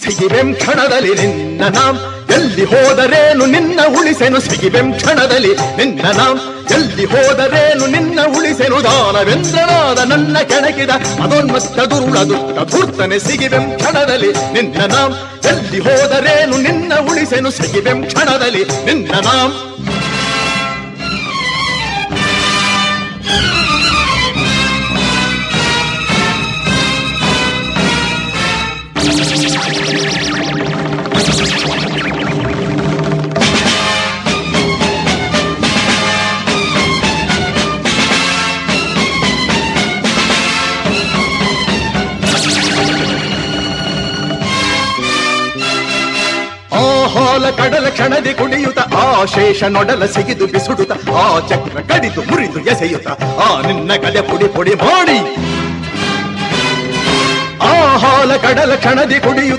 ಸಿಗಿವೆಂ ಕ್ಷಣದಲ್ಲಿ ನಿನ್ನ ನಾಂ ಎಲ್ಲಿ ಹೋದರೇನು ನಿನ್ನ ಉಳಿಸೆನು ಸಿಗಿವೆಂ ಕ್ಷಣದಲ್ಲಿ ನಿನ್ನ ನಾಂ ಎಲ್ಲಿ ಹೋದರೇನು ನಿನ್ನ ಉಳಿಸೆನು ದಾನವೇಂದ್ರನಾದ ನನ್ನ ಕೆಣಕಿದ ಅದೋನ್ಮತ್ತ ದುರುಳ ದುಷ್ಟ ಧೂರ್ತನೆ ಸಿಗಿವೆಂ ಕ್ಷಣದಲ್ಲಿ ನಿನ್ನ ನಾಂ ಎಲ್ಲಿ ಹೋದರೇನು ನಿನ್ನ ಉಳಿಸೆನು ಸಿಗಿವೆಂ ಕ್ಷಣದಲ್ಲಿ ನಿನ್ನ ನಾಂ ಹಾಲ ಕಡಲ ಕ್ಷಣದಿ ಕುಡಿಯುತ್ತ ಆ ಶೇಷ ನೊಡಲ ಸಿಗಿದು ಬಿಸುಡುತ್ತ ಆ ಚಕ್ರ ಕಡಿದು ಮುರಿದು ಎಸೆಯುತ್ತ ಆ ನಿನ್ನ ಕದೆ ಪುಡಿ ಪುಡಿ ಮಾಡಿ ಆ ಹಾಲ ಕಡಲ ಕ್ಷಣದಿ ಕುಡಿಯುತ್ತ